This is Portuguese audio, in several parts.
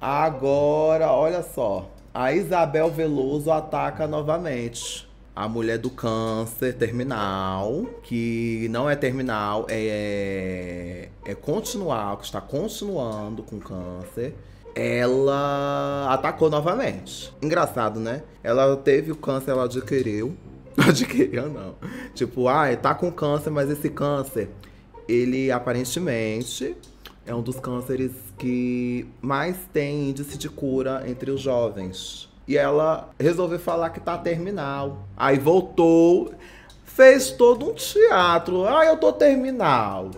Agora, olha só. A Isabel Veloso ataca novamente. A mulher do câncer terminal, que não é terminal, é continuar, que está continuando com câncer. Ela atacou novamente. Engraçado, né? Ela teve o câncer, ela adquiriu. Adquiriu, não. Tipo, tá com câncer, mas esse câncer, ele aparentemente é um dos cânceres que mais tem índice de cura entre os jovens. E ela resolveu falar que tá terminal. Aí voltou, fez todo um teatro. Eu tô terminal.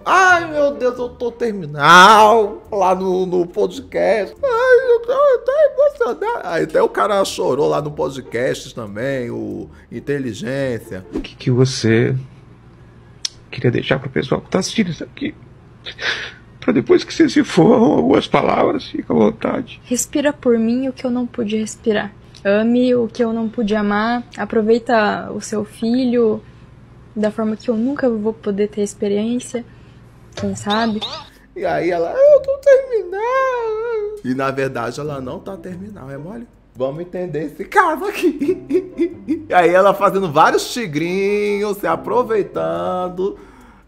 Ai, meu Deus, eu tô terminal. Lá no podcast. Ai, eu tô emocionado. Aí até o cara chorou lá no podcast também, o Inteligência. O que você queria deixar pro pessoal que tá assistindo isso aqui? Pra depois que você se for, algumas palavras, fica à vontade. Respira por mim o que eu não pude respirar. Ame o que eu não pude amar. Aproveita o seu filho da forma que eu nunca vou poder ter experiência. Quem sabe? E aí ela, eu tô terminal. E na verdade ela não tá terminal, é mole? Vamos entender esse caso aqui. E aí ela fazendo vários tigrinhos, se aproveitando.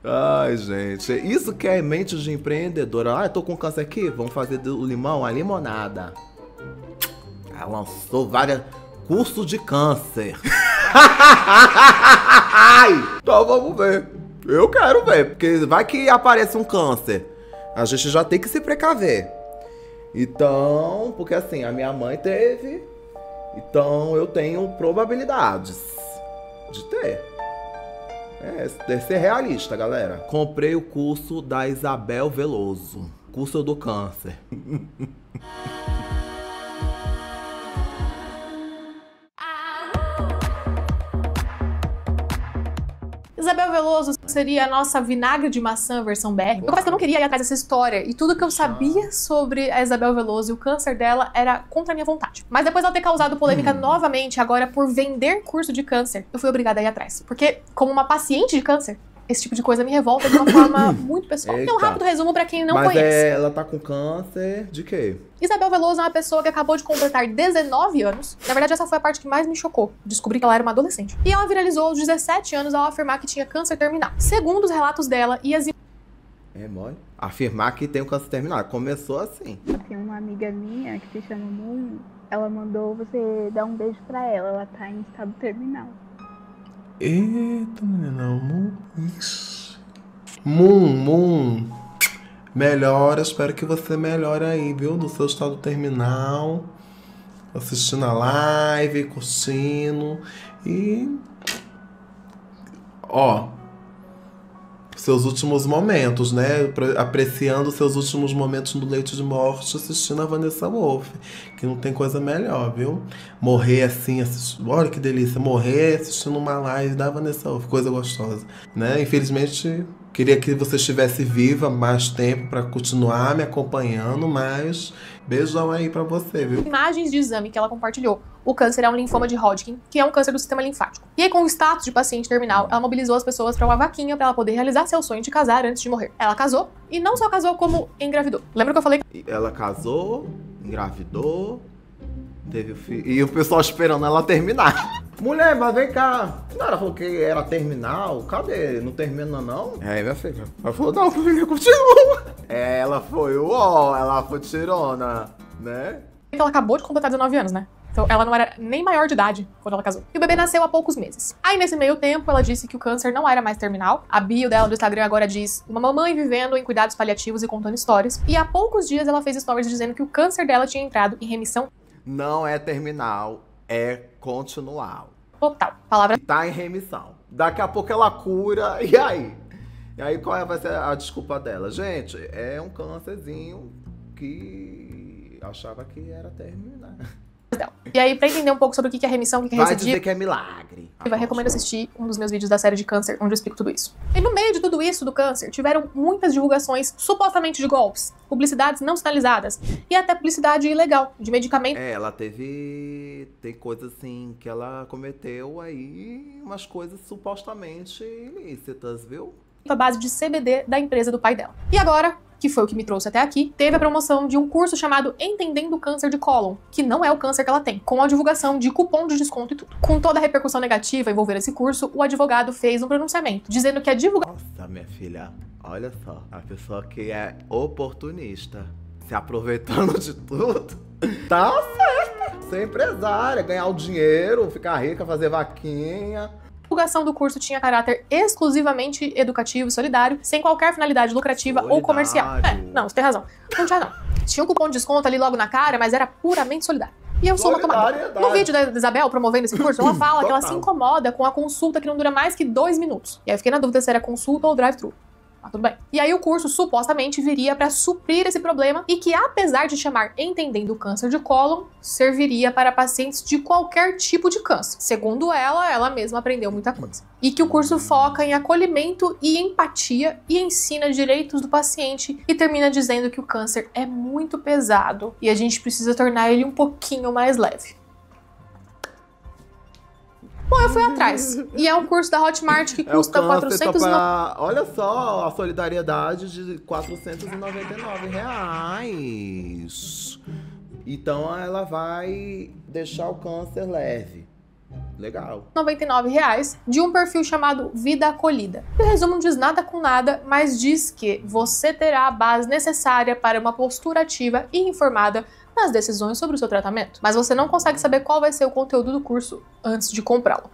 Ai, gente, isso que é mente de empreendedora. Eu tô com câncer aqui, vamos fazer do limão a limonada. Ela lançou vários cursos de câncer. Então vamos ver. Eu quero ver, porque vai que aparece um câncer. A gente já tem que se precaver. Então, porque assim, a minha mãe teve. Então eu tenho probabilidades de ter. Deve ser realista, galera. Comprei o curso da Isabel Veloso. Curso do câncer. Isabel Veloso seria a nossa vinagre de maçã versão BR. Eu confesso que eu não queria ir atrás dessa história. E tudo que eu sabia sobre a Isabel Veloso e o câncer dela era contra a minha vontade. Mas depois dela ter causado polêmica novamente, agora por vender curso de câncer, eu fui obrigada a ir atrás. Porque, como uma paciente de câncer, esse tipo de coisa me revolta de uma forma muito pessoal. Então, um rápido resumo pra quem não conhece. Ela tá com câncer de quê? Isabel Veloso é uma pessoa que acabou de completar 19 anos. Na verdade, essa foi a parte que mais me chocou. Descobri que ela era uma adolescente. E ela viralizou aos 17 anos ao afirmar que tinha câncer terminal. Segundo os relatos dela e as... É mole? Afirmar que tem um câncer terminal. Começou assim. Tem uma amiga minha que se chama Moon. Ela mandou você dar um beijo pra ela. Ela tá em estado terminal. Eita, menina, isso. Moon. Melhora, espero que você melhore aí, viu? Do seu estado terminal. Assistindo a live, curtindo. E... seus últimos momentos, né? Apreciando seus últimos momentos no leito de morte, assistindo a Vanessa Wolff. Que não tem coisa melhor, viu? Morrer assim, olha que delícia. Morrer assistindo uma live da Vanessa Wolff. Coisa gostosa, né? Infelizmente, queria que você estivesse viva mais tempo para continuar me acompanhando, mas beijão aí pra você, viu? Imagens de exame que ela compartilhou. O câncer é um linfoma de Hodgkin, que é um câncer do sistema linfático. E aí, com o status de paciente terminal, ela mobilizou as pessoas para uma vaquinha para ela poder realizar seu sonho de casar antes de morrer. Ela casou, e não só casou, como engravidou. Lembra que eu falei? Ela casou, engravidou, teve filho. E o pessoal esperando ela terminar. Mulher, mas vem cá. Não, ela falou que era terminal. Cadê? Não termina, não? Aí, minha filha. Ela falou, não, filha, continua. Ela foi ela foi tirona, né? Ela acabou de completar 19 anos, né? Então ela não era nem maior de idade quando ela casou. E o bebê nasceu há poucos meses. Aí nesse meio tempo ela disse que o câncer não era mais terminal. A bio dela do Instagram agora diz uma mamãe vivendo em cuidados paliativos e contando histórias. E há poucos dias ela fez stories dizendo que o câncer dela tinha entrado em remissão. Não é terminal, é continual. Total. Palavra... Tá em remissão. Daqui a pouco ela cura, e aí? E aí qual vai ser a desculpa dela? Gente, é um câncerzinho que achava que era terminal. E aí, pra entender um pouco sobre o que é remissão, o que é recidiva... Vai dizer que é milagre. Eu recomendo assistir um dos meus vídeos da série de câncer, onde eu explico tudo isso. E no meio de tudo isso do câncer, tiveram muitas divulgações supostamente de golpes, publicidades não sinalizadas e até publicidade ilegal, de medicamento. Ela teve... Tem coisas assim que ela cometeu aí, umas coisas supostamente ilícitas, viu? A base de CBD da empresa do pai dela. E agora... que foi o que me trouxe até aqui, teve a promoção de um curso chamado Entendendo o Câncer de Cólon, que não é o câncer que ela tem, com a divulgação de cupom de desconto e tudo. Com toda a repercussão negativa envolvendo esse curso, o advogado fez um pronunciamento, dizendo que a divulgação... Nossa, minha filha, olha só, a pessoa que é oportunista, se aproveitando de tudo, tá certa. Ser empresária, ganhar o dinheiro, ficar rica, fazer vaquinha. A divulgação do curso tinha caráter exclusivamente educativo e solidário, sem qualquer finalidade lucrativa ou comercial. Não, você tem razão. Não tinha não. Tinha um cupom de desconto ali logo na cara, mas era puramente solidário. E eu sou uma tomada. No vídeo da Isabel promovendo esse curso, ela fala que ela se incomoda com a consulta que não dura mais que 2 minutos. E aí eu fiquei na dúvida se era consulta ou drive-thru. Mas tudo bem. E aí o curso supostamente viria para suprir esse problema e que, apesar de chamar Entendendo o Câncer de Cólon, serviria para pacientes de qualquer tipo de câncer. Segundo ela mesma aprendeu muita coisa. E que o curso foca em acolhimento e empatia e ensina direitos do paciente e termina dizendo que o câncer é muito pesado e a gente precisa tornar ele um pouquinho mais leve. Bom, eu fui atrás. E é um curso da Hotmart que custa R$490. Olha só, a solidariedade de R$499. Então ela vai deixar o câncer leve. Legal. R$99 de um perfil chamado Vida Acolhida. O resumo não diz nada com nada, mas diz que você terá a base necessária para uma postura ativa e informada nas decisões sobre o seu tratamento. Mas você não consegue saber qual vai ser o conteúdo do curso antes de comprá-lo.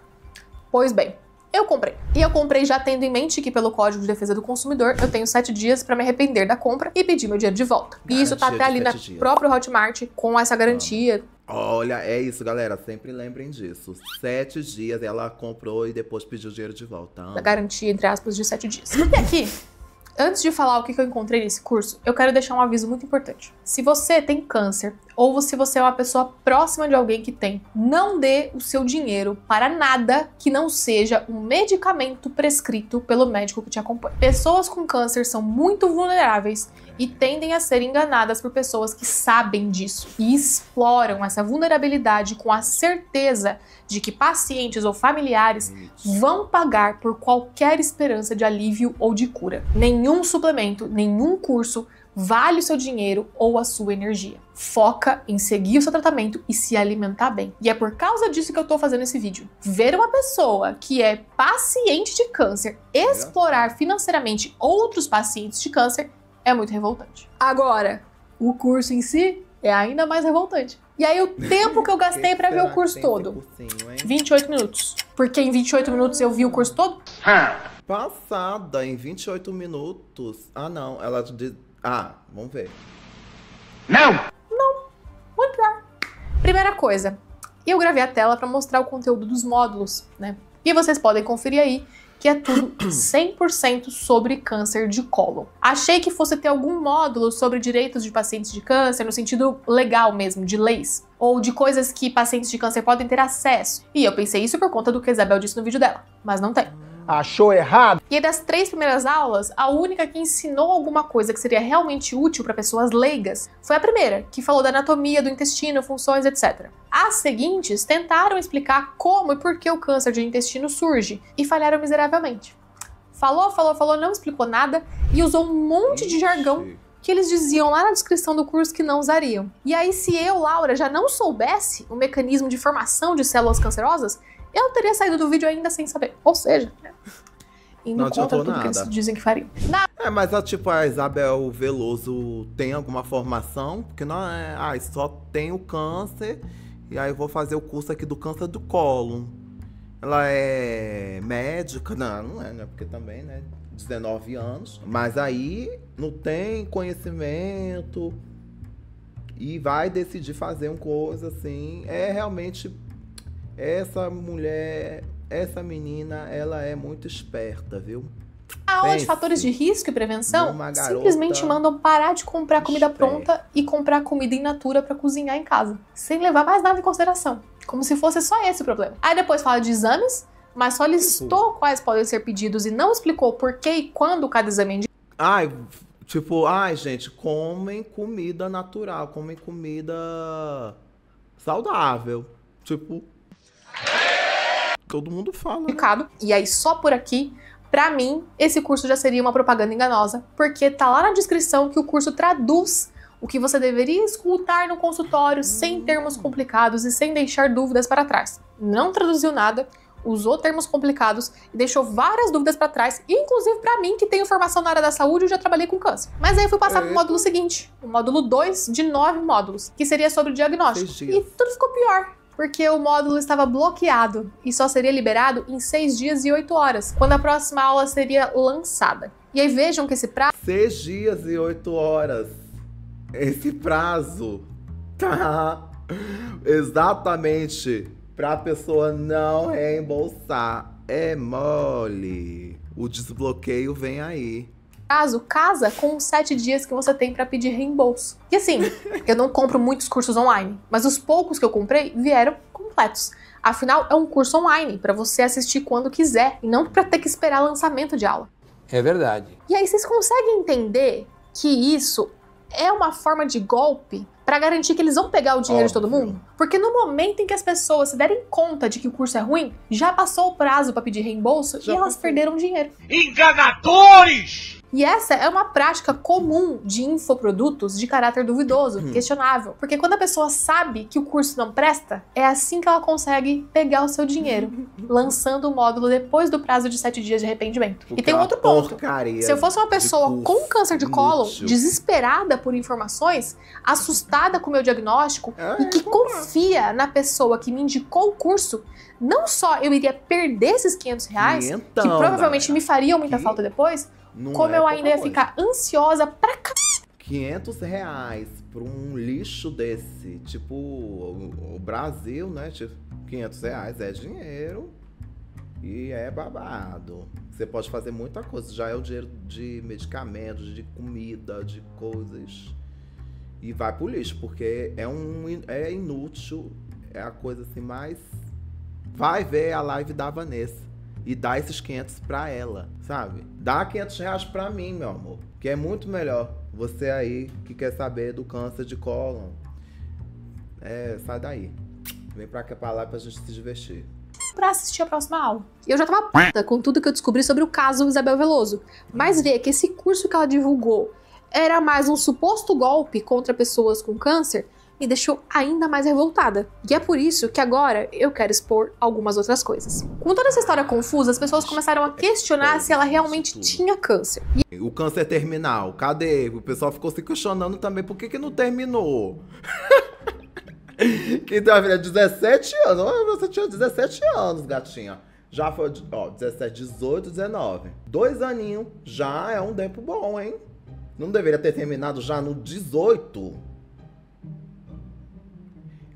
Pois bem, eu comprei. E eu comprei já tendo em mente que pelo Código de Defesa do Consumidor eu tenho 7 dias para me arrepender da compra e pedir meu dinheiro de volta. E isso tá até ali na própria Hotmart com essa garantia. Olha, é isso, galera. Sempre lembrem disso. 7 dias ela comprou e depois pediu o dinheiro de volta. A garantia, entre aspas, de 7 dias. E aqui, antes de falar o que eu encontrei nesse curso, eu quero deixar um aviso muito importante. Se você tem câncer, ou se você é uma pessoa próxima de alguém que tem, não dê o seu dinheiro para nada que não seja um medicamento prescrito pelo médico que te acompanha. Pessoas com câncer são muito vulneráveis e tendem a ser enganadas por pessoas que sabem disso e exploram essa vulnerabilidade com a certeza de que pacientes ou familiares vão pagar por qualquer esperança de alívio ou de cura. Nenhum suplemento, nenhum curso vale o seu dinheiro ou a sua energia. Foca em seguir o seu tratamento e se alimentar bem. E é por causa disso que eu tô fazendo esse vídeo. Ver uma pessoa que é paciente de câncer explorar financeiramente outros pacientes de câncer é muito revoltante. Agora, o curso em si é ainda mais revoltante. E aí o tempo que eu gastei pra ver o curso todo? 28 minutos. Porque em 28 minutos eu vi o curso todo? Passada, em 28 minutos. Ah, não, ela diz... Ah, vamos ver. Não, muito pior. Primeira coisa, eu gravei a tela para mostrar o conteúdo dos módulos, né? E vocês podem conferir aí que é tudo 100% sobre câncer de cólon. Achei que fosse ter algum módulo sobre direitos de pacientes de câncer, no sentido legal mesmo, de leis, ou de coisas que pacientes de câncer podem ter acesso. E eu pensei isso por conta do que a Isabel disse no vídeo dela, mas não tem. Achou errado? E aí, das 3 primeiras aulas, a única que ensinou alguma coisa que seria realmente útil para pessoas leigas foi a primeira, que falou da anatomia do intestino, funções, etc. As seguintes tentaram explicar como e por que o câncer de intestino surge e falharam miseravelmente. Falou, não explicou nada e usou um monte de jargão que eles diziam lá na descrição do curso que não usariam. E aí, se eu, Laura, já não soubesse o mecanismo de formação de células cancerosas, eu teria saído do vídeo ainda sem saber. Ou seja, indo contra tudo que eles dizem que fariam. Mas tipo, a Isabel Veloso tem alguma formação? Porque não é... só tem o câncer e aí eu vou fazer o curso aqui do câncer do cólon. Ela é médica? Não é, né? Porque também, né? 19 anos. Mas aí não tem conhecimento e vai decidir fazer uma coisa assim. É realmente... Essa mulher, essa menina, ela é muito esperta, viu? A aula de fatores de risco e prevenção simplesmente mandam parar de comprar comida pronta e comprar comida in natura pra cozinhar em casa, sem levar mais nada em consideração, como se fosse só esse o problema. Aí depois fala de exames, mas só listou quais podem ser pedidos e não explicou por que e quando cada exame é gente, comem comida natural, comem comida saudável, tipo... Todo mundo fala. E aí só por aqui Pra mim, esse curso já seria uma propaganda enganosa, porque tá lá na descrição que o curso traduz o que você deveria escutar no consultório sem termos complicados e sem deixar dúvidas para trás. Não traduziu nada, usou termos complicados e deixou várias dúvidas para trás, inclusive para mim, que tenho formação na área da saúde e já trabalhei com câncer. Mas aí eu fui passar pro módulo seguinte, o módulo 2 de 9 módulos, que seria sobre o diagnóstico. E tudo ficou pior, porque o módulo estava bloqueado e só seria liberado em 6 dias e 8 horas, quando a próxima aula seria lançada. E aí vejam que esse prazo... 6 dias e 8 horas. Esse prazo tá exatamente pra pessoa não reembolsar. É mole. O desbloqueio vem aí. Prazo casa com os 7 dias que você tem pra pedir reembolso. E assim, eu não compro muitos cursos online, mas os poucos que eu comprei vieram completos. Afinal, é um curso online pra você assistir quando quiser e não pra ter que esperar lançamento de aula. É verdade. E aí vocês conseguem entender que isso é uma forma de golpe para garantir que eles vão pegar o dinheiro de todo mundo? Porque no momento em que as pessoas se derem conta de que o curso é ruim, já passou o prazo para pedir reembolso e elas perderam dinheiro. Enganadores! E essa é uma prática comum de infoprodutos de caráter duvidoso, questionável. Porque quando a pessoa sabe que o curso não presta, é assim que ela consegue pegar o seu dinheiro, lançando o módulo depois do prazo de 7 dias de arrependimento. E tem um outro ponto. Se eu fosse uma pessoa com câncer de cólon, desesperada por informações, assustada com o meu diagnóstico e que confia na pessoa que me indicou o curso, não só eu iria perder esses R$500, que provavelmente me fariam muita falta depois, como eu ainda ia ficar ansiosa pra cá. R$500 pra um lixo desse. Tipo, o Brasil, né? Tipo, R$500 é dinheiro e é babado. Você pode fazer muita coisa. Já é o dinheiro de medicamentos, de comida, de coisas. E vai pro lixo, porque é inútil. É a coisa assim mais... Vai ver a live da Vanessa e dá esses 500 pra ela, sabe? Dá R$500 pra mim, meu amor, que é muito melhor. Você aí que quer saber do câncer de cólon, sai daí. Vem pra cá, pra lá, pra gente se divertir. Pra assistir a próxima aula. Eu já tava puta com tudo que eu descobri sobre o caso Isabel Veloso, mas ver que esse curso que ela divulgou era mais um suposto golpe contra pessoas com câncer me deixou ainda mais revoltada. E é por isso que agora eu quero expor algumas outras coisas. Com toda essa história confusa, as pessoas começaram a questionar se ela realmente tinha câncer. O câncer terminal, cadê? O pessoal ficou se questionando também, por que não terminou? Que tua filha, 17 anos, você tinha 17 anos, gatinha. Já foi, 17, 18, 19. 2 aninhos, já é um tempo bom, hein? Não deveria ter terminado já no 18?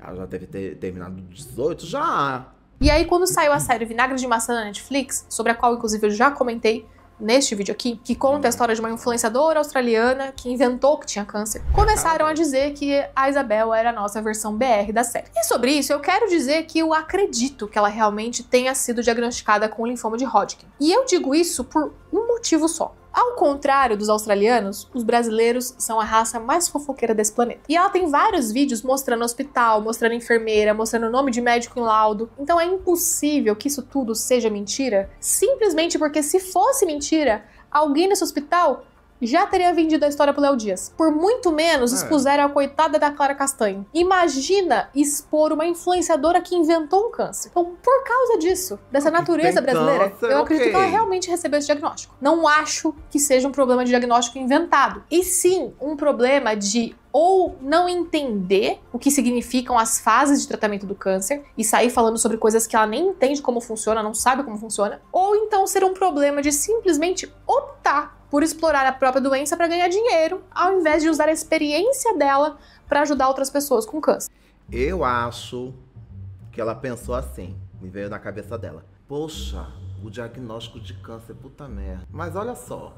Ela já deve ter terminado no 18, já. E aí, quando saiu a série Vinagre de Maçã na Netflix, sobre a qual, inclusive, eu já comentei neste vídeo aqui, que conta a história de uma influenciadora australiana que inventou que tinha câncer, começaram a dizer que a Isabel era a nossa versão BR da série. E sobre isso, eu quero dizer que eu acredito que ela realmente tenha sido diagnosticada com linfoma de Hodgkin. E eu digo isso por um motivo só. Ao contrário dos australianos, os brasileiros são a raça mais fofoqueira desse planeta. E ela tem vários vídeos mostrando hospital, mostrando enfermeira, mostrando o nome de médico em laudo. Então é impossível que isso tudo seja mentira, simplesmente porque se fosse mentira, alguém nesse hospital já teria vendido a história pro Léo Dias. Por muito menos expuseram a coitada da Clara Castanho. Imagina expor uma influenciadora que inventou um câncer. Então, por causa disso, dessa natureza brasileira, eu acredito que ela realmente recebeu esse diagnóstico. Não acho que seja um problema de diagnóstico inventado, e sim um problema de ou não entender o que significam as fases de tratamento do câncer e sair falando sobre coisas que ela nem entende como funciona, não sabe como funciona, ou então ser um problema de simplesmente optar por explorar a própria doença para ganhar dinheiro, ao invés de usar a experiência dela para ajudar outras pessoas com câncer. Eu acho que ela pensou assim, me veio na cabeça dela. Poxa, o diagnóstico de câncer, puta merda. Mas olha só,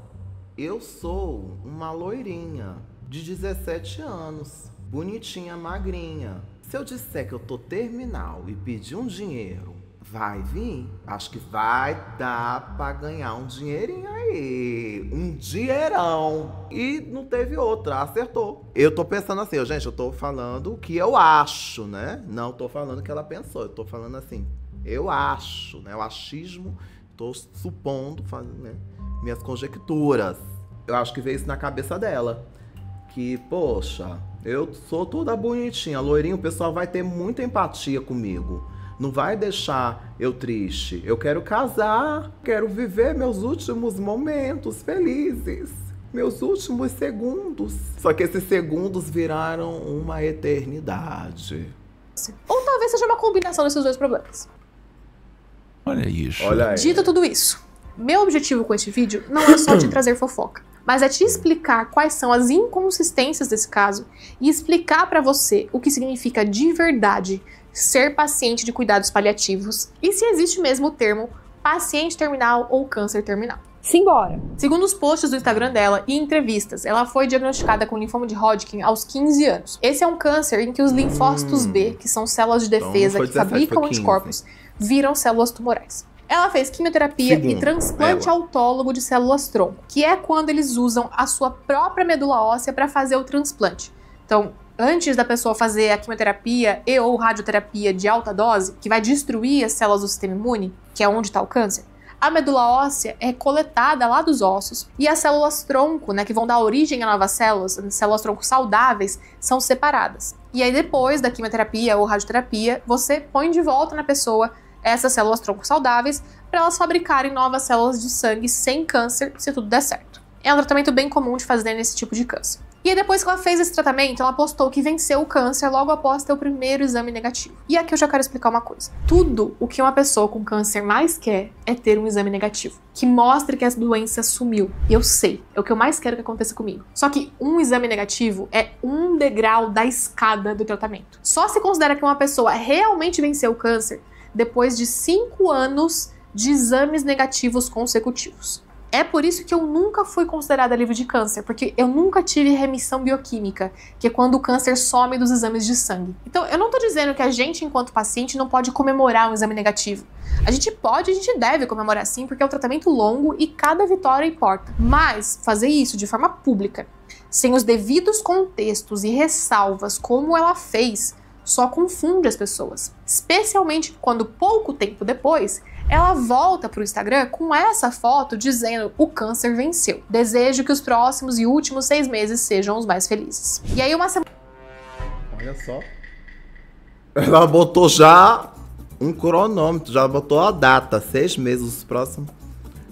eu sou uma loirinha de 17 anos, bonitinha, magrinha. Se eu disser que eu tô terminal e pedir um dinheiro, vai vir? Acho que vai dar pra ganhar um dinheirinho aí. Um dinheirão. E não teve outra, acertou. Eu tô pensando assim, gente, eu tô falando o que eu acho, né? Não tô falando o que ela pensou, eu tô falando assim, eu acho, né? O achismo Tô supondo, né, minhas conjecturas. Eu acho que veio isso na cabeça dela. Que, poxa, eu sou toda bonitinha, loirinha, o pessoal vai ter muita empatia comigo. Não vai deixar eu triste. Eu quero casar, quero viver meus últimos momentos felizes. Meus últimos segundos. Só que esses segundos viraram uma eternidade. Ou talvez seja uma combinação desses dois problemas. Olha isso. Olha aí. Dito tudo isso, meu objetivo com este vídeo não é só te trazer fofoca, mas é te explicar quais são as inconsistências desse caso e explicar pra você o que significa de verdade ser paciente de cuidados paliativos e se existe mesmo o termo paciente terminal ou câncer terminal. Simbora! Segundo os posts do Instagram dela e entrevistas, ela foi diagnosticada com linfoma de Hodgkin aos 15 anos. Esse é um câncer em que os linfócitos B, que são células de defesa que fabricam anticorpos, viram células tumorais. Ela fez quimioterapia e transplante autólogo de células-tronco, que é quando eles usam a sua própria medula óssea para fazer o transplante. Então, antes da pessoa fazer a quimioterapia e ou radioterapia de alta dose, que vai destruir as células do sistema imune, que é onde está o câncer, a medula óssea é coletada lá dos ossos e as células-tronco, né, que vão dar origem a novas células-tronco saudáveis, são separadas. E aí depois da quimioterapia ou radioterapia, você põe de volta na pessoa essas células-tronco saudáveis para elas fabricarem novas células de sangue sem câncer, se tudo der certo. É um tratamento bem comum de fazer nesse tipo de câncer. E aí depois que ela fez esse tratamento, ela postou que venceu o câncer logo após ter o primeiro exame negativo. E aqui eu já quero explicar uma coisa. Tudo o que uma pessoa com câncer mais quer é ter um exame negativo, que mostre que a doença sumiu. E eu sei, é o que eu mais quero que aconteça comigo. Só que um exame negativo é um degrau da escada do tratamento. Só se considera que uma pessoa realmente venceu o câncer depois de 5 anos de exames negativos consecutivos. É por isso que eu nunca fui considerada livre de câncer, porque eu nunca tive remissão bioquímica, que é quando o câncer some dos exames de sangue. Então, eu não tô dizendo que a gente, enquanto paciente, não pode comemorar um exame negativo. A gente pode, a gente deve comemorar sim, porque é um tratamento longo e cada vitória importa. Mas fazer isso de forma pública, sem os devidos contextos e ressalvas como ela fez, só confunde as pessoas. Especialmente quando pouco tempo depois, ela volta pro Instagram com essa foto dizendo: o câncer venceu. Desejo que os próximos e últimos 6 meses sejam os mais felizes. E aí uma semana... Olha só. Ela botou já um cronômetro, já botou a data. 6 meses, os próximos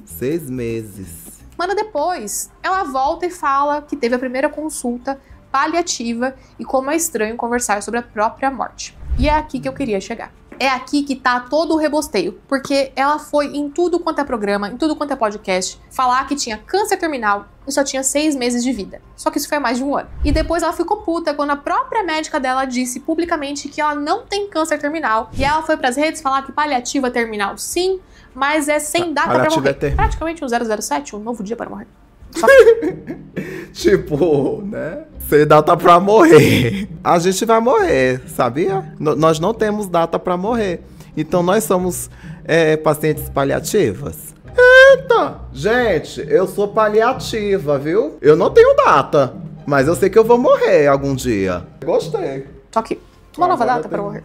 6 meses. Semana depois, ela volta e fala que teve a primeira consulta paliativa e como é estranho conversar sobre a própria morte. E é aqui que eu queria chegar. É aqui que tá todo o rebosteio, porque ela foi em tudo quanto é programa, em tudo quanto é podcast, falar que tinha câncer terminal e só tinha 6 meses de vida. Só que isso foi há mais de 1 ano. E depois ela ficou puta quando a própria médica dela disse publicamente que ela não tem câncer terminal. E ela foi pras redes falar que paliativa terminal sim, mas é sem data pra morrer. Praticamente um 007, um novo dia para morrer. Só que... tipo, né? Sem data pra morrer. A gente vai morrer, sabia? Nós não temos data pra morrer. Então nós somos pacientes paliativas. Eita! Gente, eu sou paliativa, viu? Eu não tenho data, mas eu sei que eu vou morrer algum dia. Gostei. Só que uma nova data pra morrer.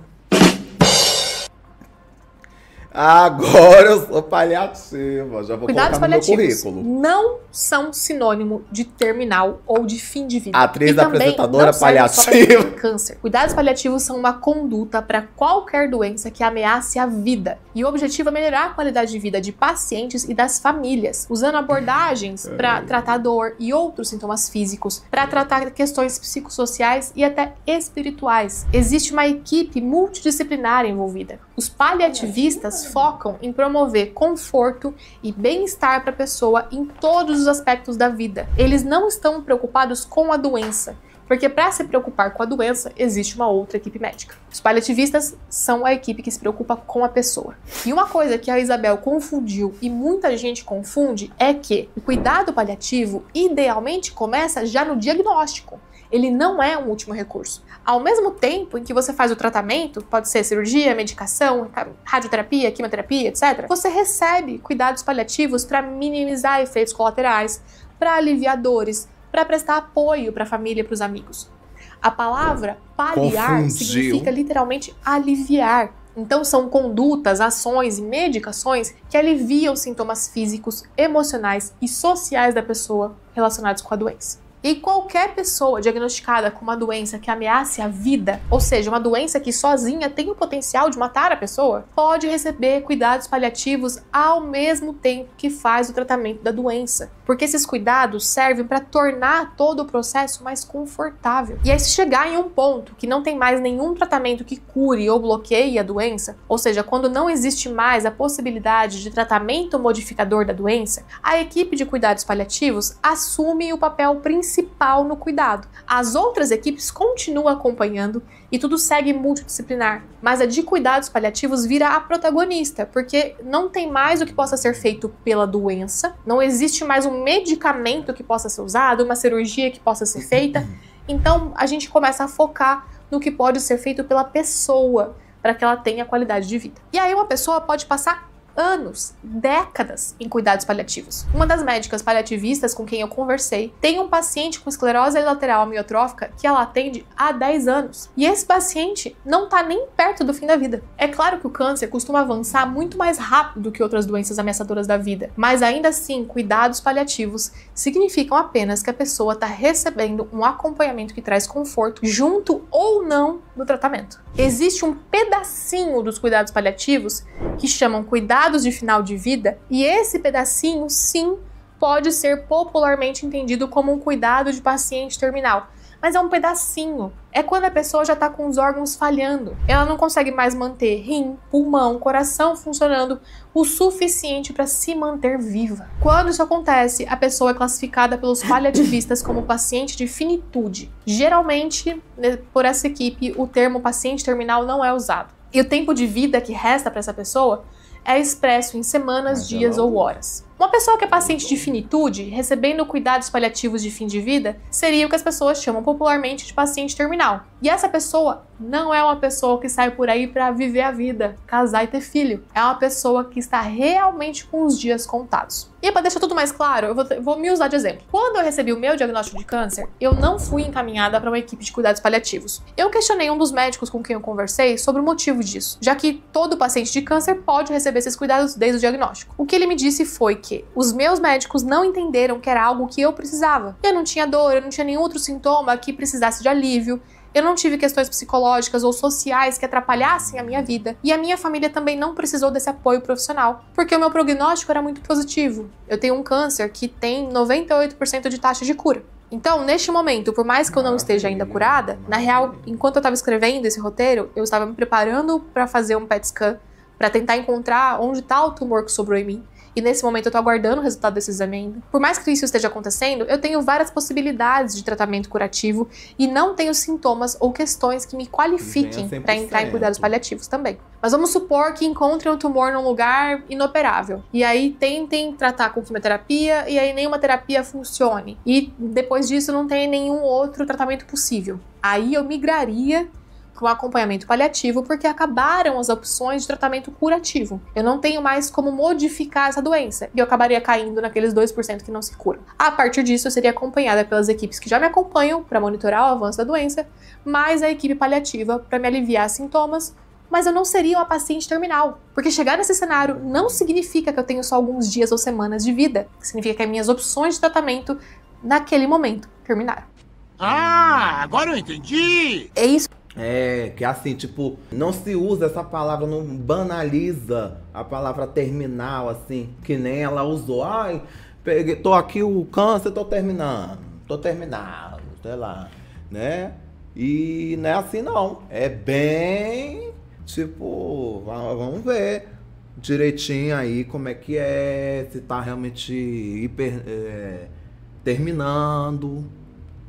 Agora eu sou paliativa, já vou Cuidados colocar no meu paliativos currículo. não são sinônimo de terminal ou de fim de vida. Atriz e apresentadora paliativa. Só pra câncer. Cuidados paliativos são uma conduta para qualquer doença que ameace a vida. E o objetivo é melhorar a qualidade de vida de pacientes e das famílias, usando abordagens para tratar dor e outros sintomas físicos, para tratar questões psicossociais e até espirituais. Existe uma equipe multidisciplinar envolvida. Os paliativistas focam em promover conforto e bem-estar para a pessoa em todos os aspectos da vida. Eles não estão preocupados com a doença, porque para se preocupar com a doença, existe uma outra equipe médica. Os paliativistas são a equipe que se preocupa com a pessoa. E uma coisa que a Isabel confundiu e muita gente confunde é que o cuidado paliativo idealmente começa já no diagnóstico. Ele não é um último recurso. Ao mesmo tempo em que você faz o tratamento, pode ser cirurgia, medicação, radioterapia, quimioterapia, etc., você recebe cuidados paliativos para minimizar efeitos colaterais, para aliviar dores, para prestar apoio para a família e para os amigos. A palavra paliar significa literalmente aliviar. Então são condutas, ações e medicações que aliviam sintomas físicos, emocionais e sociais da pessoa relacionados com a doença. E qualquer pessoa diagnosticada com uma doença que ameace a vida, ou seja, uma doença que sozinha tem o potencial de matar a pessoa, pode receber cuidados paliativos ao mesmo tempo que faz o tratamento da doença. Porque esses cuidados servem para tornar todo o processo mais confortável. E aí, se chegar em um ponto que não tem mais nenhum tratamento que cure ou bloqueie a doença, ou seja, quando não existe mais a possibilidade de tratamento modificador da doença, a equipe de cuidados paliativos assume o papel principal no cuidado. As outras equipes continuam acompanhando e tudo segue multidisciplinar, mas a de cuidados paliativos vira a protagonista, porque não tem mais o que possa ser feito pela doença, não existe mais um medicamento que possa ser usado, uma cirurgia que possa ser feita, então a gente começa a focar no que pode ser feito pela pessoa, para que ela tenha qualidade de vida. E aí uma pessoa pode passar anos, décadas em cuidados paliativos. Uma das médicas paliativistas com quem eu conversei tem um paciente com esclerose lateral amiotrófica que ela atende há 10 anos. E esse paciente não está nem perto do fim da vida. É claro que o câncer costuma avançar muito mais rápido do que outras doenças ameaçadoras da vida, mas ainda assim, cuidados paliativos significam apenas que a pessoa está recebendo um acompanhamento que traz conforto, junto ou não do tratamento. Existe um pedacinho dos cuidados paliativos que chamam cuidados de final de vida, e esse pedacinho, sim, pode ser popularmente entendido como um cuidado de paciente terminal. Mas é um pedacinho. É quando a pessoa já está com os órgãos falhando. Ela não consegue mais manter rim, pulmão, coração funcionando o suficiente para se manter viva. Quando isso acontece, a pessoa é classificada pelos paliativistas como paciente de finitude. Geralmente, por essa equipe, o termo paciente terminal não é usado. E o tempo de vida que resta para essa pessoa é expresso em semanas, dias ou horas. Uma pessoa que é paciente de finitude, recebendo cuidados paliativos de fim de vida, seria o que as pessoas chamam popularmente de paciente terminal. E essa pessoa não é uma pessoa que sai por aí para viver a vida, casar e ter filho. É uma pessoa que está realmente com os dias contados. E para deixar tudo mais claro, eu vou me usar de exemplo. Quando eu recebi o meu diagnóstico de câncer, eu não fui encaminhada para uma equipe de cuidados paliativos. Eu questionei um dos médicos com quem eu conversei sobre o motivo disso, já que todo paciente de câncer pode receber esses cuidados desde o diagnóstico. O que ele me disse foi que os meus médicos não entenderam que era algo que eu precisava. Eu não tinha dor, eu não tinha nenhum outro sintoma que precisasse de alívio. Eu não tive questões psicológicas ou sociais que atrapalhassem a minha vida. E a minha família também não precisou desse apoio profissional, porque o meu prognóstico era muito positivo. Eu tenho um câncer que tem 98% de taxa de cura. Então, neste momento, por mais que eu não esteja ainda curada, na real, enquanto eu estava escrevendo esse roteiro, eu estava me preparando para fazer um PET scan, para tentar encontrar onde está o tumor que sobrou em mim. E nesse momento eu tô aguardando o resultado desse exame ainda. Por mais que isso esteja acontecendo, eu tenho várias possibilidades de tratamento curativo e não tenho sintomas ou questões que me qualifiquem para entrar em cuidados paliativos também. Mas vamos supor que encontrem um tumor num lugar inoperável. E aí tentem tratar com quimioterapia e aí nenhuma terapia funcione. E depois disso não tem nenhum outro tratamento possível. Aí eu migraria para um acompanhamento paliativo, porque acabaram as opções de tratamento curativo. Eu não tenho mais como modificar essa doença, e eu acabaria caindo naqueles 2% que não se curam. A partir disso, eu seria acompanhada pelas equipes que já me acompanham para monitorar o avanço da doença, mais a equipe paliativa para me aliviar sintomas, mas eu não seria uma paciente terminal, porque chegar nesse cenário não significa que eu tenho só alguns dias ou semanas de vida, significa que as minhas opções de tratamento naquele momento terminaram. Ah, agora eu entendi! É isso. É, que assim, tipo, não se usa essa palavra, não banaliza a palavra terminal, assim, que nem ela usou. Ai, peguei, tô aqui o câncer, tô terminado, sei lá, né? E não é assim não, é bem, tipo, vamos ver direitinho aí como é que é, se tá realmente terminando,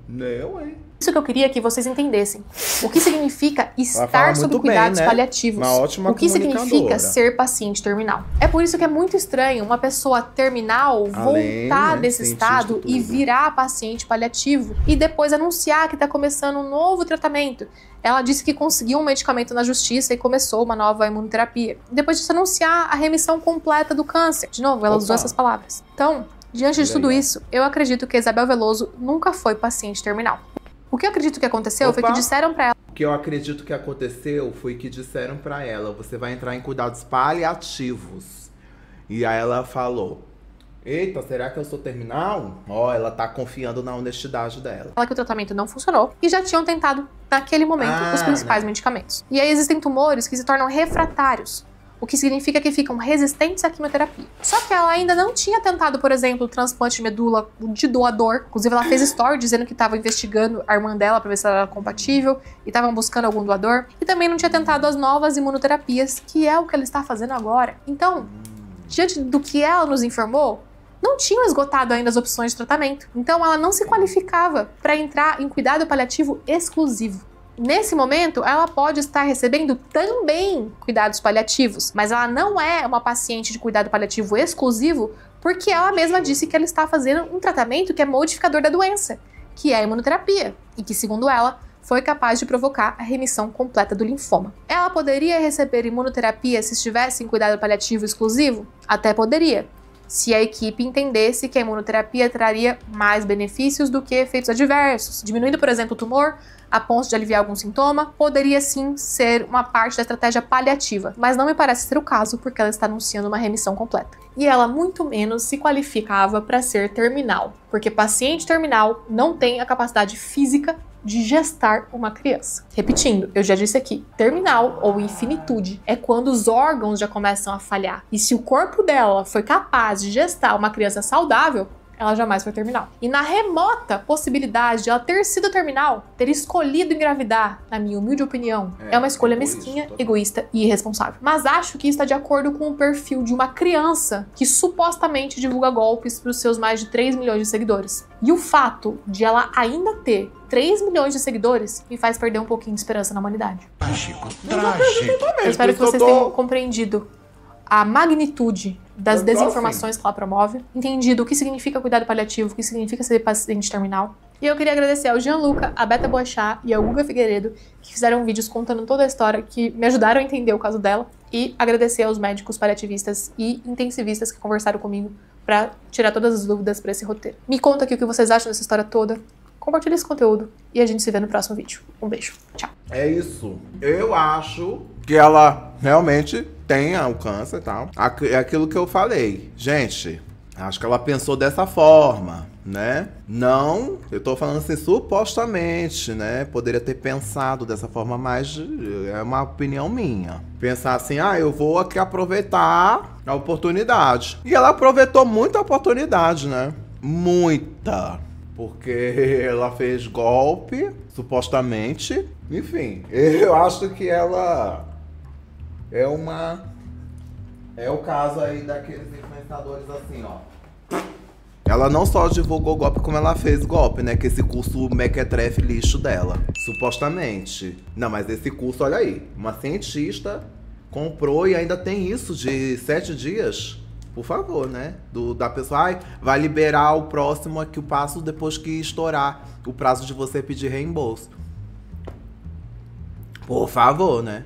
né, ué. Isso que eu queria que vocês entendessem. O que significa estar sob cuidados paliativos? O que significa ser paciente terminal? É por isso que é muito estranho uma pessoa terminal voltar desse estado e virar paciente paliativo e depois anunciar que está começando um novo tratamento. Ela disse que conseguiu um medicamento na justiça e começou uma nova imunoterapia. Depois disso, anunciar a remissão completa do câncer. De novo, ela usou essas palavras. Então, diante de tudo isso, eu acredito que Isabel Veloso nunca foi paciente terminal. O que eu acredito que aconteceu foi que disseram pra ela que eu acredito que aconteceu foi que disseram pra ela, você vai entrar em cuidados paliativos. E aí ela falou, eita, será que eu sou terminal? Ó, ela tá confiando na honestidade dela. Fala que o tratamento não funcionou e já tinham tentado, naquele momento, os principais medicamentos. E aí existem tumores que se tornam refratários, o que significa que ficam resistentes à quimioterapia. Só que ela ainda não tinha tentado, por exemplo, o transplante de medula de doador. Inclusive, ela fez story dizendo que estava investigando a irmã dela para ver se ela era compatível e estavam buscando algum doador. E também não tinha tentado as novas imunoterapias, que é o que ela está fazendo agora. Então, diante do que ela nos informou, não tinham esgotado ainda as opções de tratamento. Então, ela não se qualificava para entrar em cuidado paliativo exclusivo. Nesse momento, ela pode estar recebendo também cuidados paliativos, mas ela não é uma paciente de cuidado paliativo exclusivo porque ela mesma disse que ela está fazendo um tratamento que é modificador da doença, que é a imunoterapia, e que, segundo ela, foi capaz de provocar a remissão completa do linfoma. Ela poderia receber imunoterapia se estivesse em cuidado paliativo exclusivo? Até poderia, se a equipe entendesse que a imunoterapia traria mais benefícios do que efeitos adversos, diminuindo, por exemplo, o tumor, a ponto de aliviar algum sintoma, poderia sim ser uma parte da estratégia paliativa, mas não me parece ser o caso porque ela está anunciando uma remissão completa. E ela muito menos se qualificava para ser terminal, porque paciente terminal não tem a capacidade física de gestar uma criança. Repetindo, eu já disse aqui, terminal ou infinitude é quando os órgãos já começam a falhar. E se o corpo dela foi capaz de gestar uma criança saudável, ela jamais foi terminal. E na remota possibilidade de ela ter sido terminal, ter escolhido engravidar, na minha humilde opinião, é uma escolha mesquinha, egoísta e irresponsável. Mas acho que está de acordo com o perfil de uma criança que supostamente divulga golpes para os seus mais de 3 milhões de seguidores. E o fato de ela ainda ter 3 milhões de seguidores me faz perder um pouquinho de esperança na humanidade. Trágico. Eu espero que vocês tenham compreendido a magnitude das desinformações que ela promove, entendido o que significa cuidado paliativo, o que significa ser paciente terminal. E eu queria agradecer ao Gianluca, a Beta Boechat e ao Guga Figueiredo, que fizeram vídeos contando toda a história, que me ajudaram a entender o caso dela, e agradecer aos médicos paliativistas e intensivistas que conversaram comigo para tirar todas as dúvidas para esse roteiro. Me conta aqui o que vocês acham dessa história toda, compartilha esse conteúdo e a gente se vê no próximo vídeo. Um beijo, tchau. É isso. Eu acho que ela realmente tem o câncer e tal. É aquilo que eu falei. Gente, acho que ela pensou dessa forma, né? Não, eu tô falando assim, supostamente, né? Poderia ter pensado dessa forma, mas é uma opinião minha. Pensar assim, eu vou aqui aproveitar a oportunidade. E ela aproveitou muita oportunidade, né? Muita. Porque ela fez golpe, supostamente. Enfim, eu acho que ela é o caso aí daqueles influenciadores assim, ó. Ela não só divulgou golpe, como ela fez golpe, né? Que esse curso mequetrefe lixo dela. Supostamente. Não, mas esse curso, olha aí. Uma cientista comprou e ainda tem isso de 7 dias. Por favor, né? Da pessoa, vai liberar o próximo aqui, o passo depois que estourar o prazo de você pedir reembolso. Por favor, né?